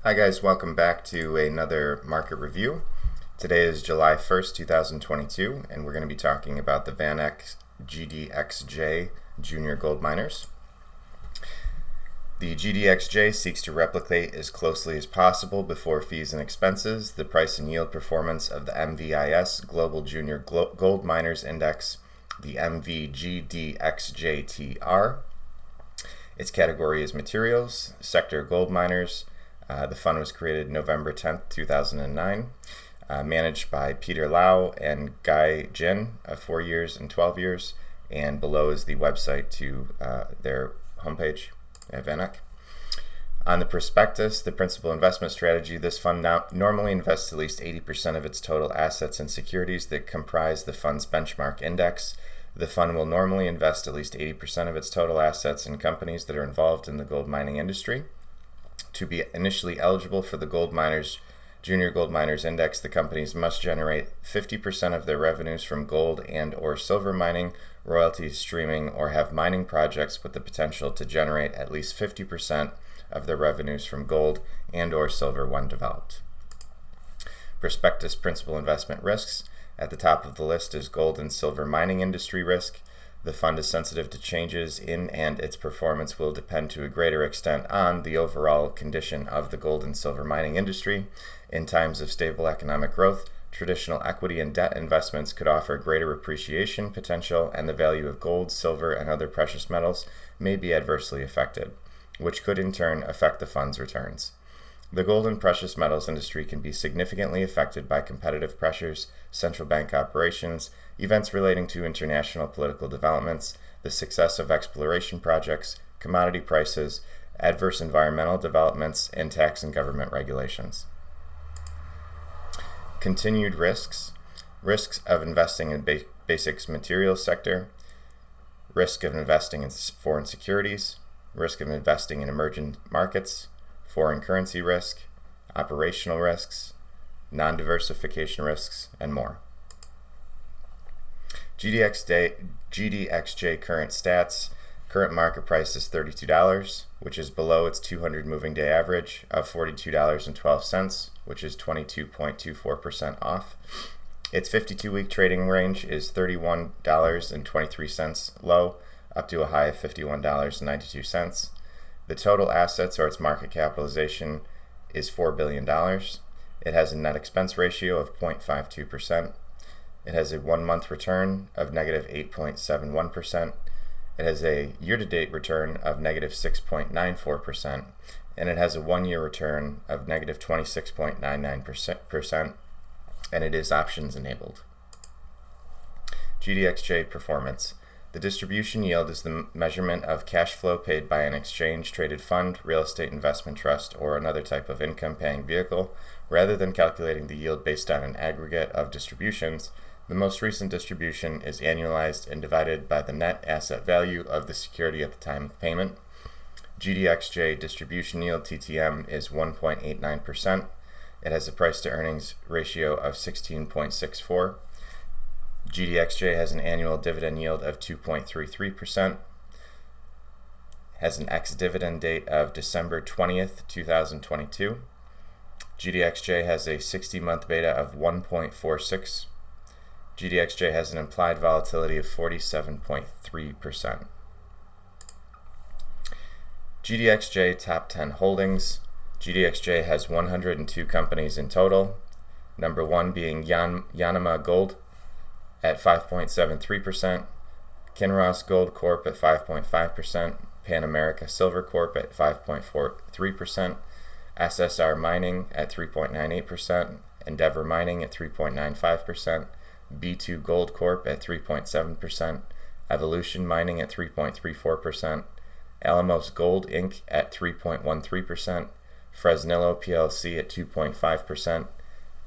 Hi guys, welcome back to another market review. Today is July 1st, 2022, and we're going to be talking about the VanEck GDXJ junior gold miners. The GDXJ seeks to replicate as closely as possible before fees and expenses the price and yield performance of the MVIS Global Junior Gold Miners Index, the MVGDXJTR. Its category is materials, sector gold miners. The fund was created November 10th, 2009, managed by Peter Lau and Guy Jin of 4 years and 12 years, and below is the website to their homepage at VanEck. On the prospectus, the principal investment strategy, this fund normally invests at least 80% of its total assets in securities that comprise the fund's benchmark index. The fund will normally invest at least 80% of its total assets in companies that are involved in the gold mining industry. To be initially eligible for the Junior Gold Miners Index, the companies must generate 50% of their revenues from gold and or silver mining, royalties, streaming, or have mining projects with the potential to generate at least 50% of their revenues from gold and or silver when developed. Prospectus principal investment risks. At the top of the list is gold and silver mining industry risk. The fund is sensitive to changes in and its performance will depend to a greater extent on the overall condition of the gold and silver mining industry. In times of stable economic growth, traditional equity and debt investments could offer greater appreciation potential, and the value of gold, silver, and other precious metals may be adversely affected, which could in turn affect the fund's returns. The gold and precious metals industry can be significantly affected by competitive pressures, central bank operations, events relating to international political developments, the success of exploration projects, commodity prices, adverse environmental developments, and tax and government regulations. Continued risks. Risks of investing in basic materials sector, risk of investing in foreign securities, risk of investing in emerging markets, foreign currency risk, operational risks, non-diversification risks, and more. GDXJ current stats. Current market price is $32, which is below its 200 moving day average of $42.12, which is 22.24% off. Its 52-week trading range is $31.23 low up to a high of $51.92. The total assets, or its market capitalization, is $4 billion. It has a net expense ratio of 0.52%. It has a 1-month return of negative 8.71%. It has a year-to-date return of negative 6.94%. And it has a 1-year return of negative 26.99%. And it is options enabled. GDXJ performance. The distribution yield is the measurement of cash flow paid by an exchange-traded fund, real estate investment trust, or another type of income-paying vehicle. Rather than calculating the yield based on an aggregate of distributions, the most recent distribution is annualized and divided by the net asset value of the security at the time of payment. GDXJ distribution yield, TTM, is 1.89%. It has a price-to-earnings ratio of 16.64. GDXJ has an annual dividend yield of 2.33%, has an ex-dividend date of December 20th, 2022. GDXJ has a 60-month beta of 1.46. GDXJ has an implied volatility of 47.3%. GDXJ top 10 holdings. GDXJ has 102 companies in total, number 1 being Yanama Gold at 5.73%, Kinross Gold Corp at 5.5%, Pan America Silver Corp at 5.43%, SSR Mining at 3.98%, Endeavor Mining at 3.95%, B2 Gold Corp at 3.7%, Evolution Mining at 3.34%, Alamos Gold Inc. at 3.13%, Fresnillo PLC at 2.5%,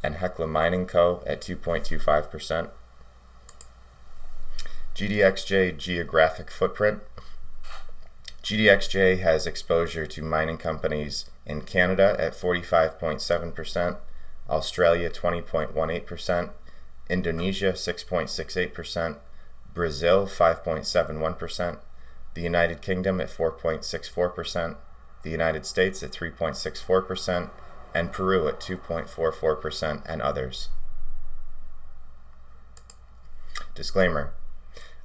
and Hecla Mining Co. at 2.25%. GDXJ geographic footprint. GDXJ has exposure to mining companies in Canada at 45.7%, Australia 20.18%, Indonesia 6.68%, Brazil 5.71%, the United Kingdom at 4.64%, the United States at 3.64%, and Peru at 2.44%, and others. Disclaimer: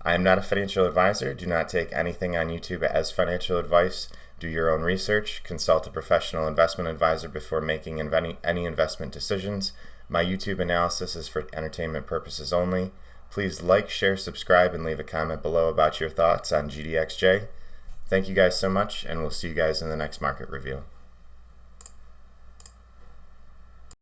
I am not a financial advisor. Do not take anything on YouTube as financial advice. Do your own research. Consult a professional investment advisor before making any investment decisions. My YouTube analysis is for entertainment purposes only. Please like, share, subscribe, and leave a comment below about your thoughts on GDXJ. Thank you guys so much, and we'll see you guys in the next market review.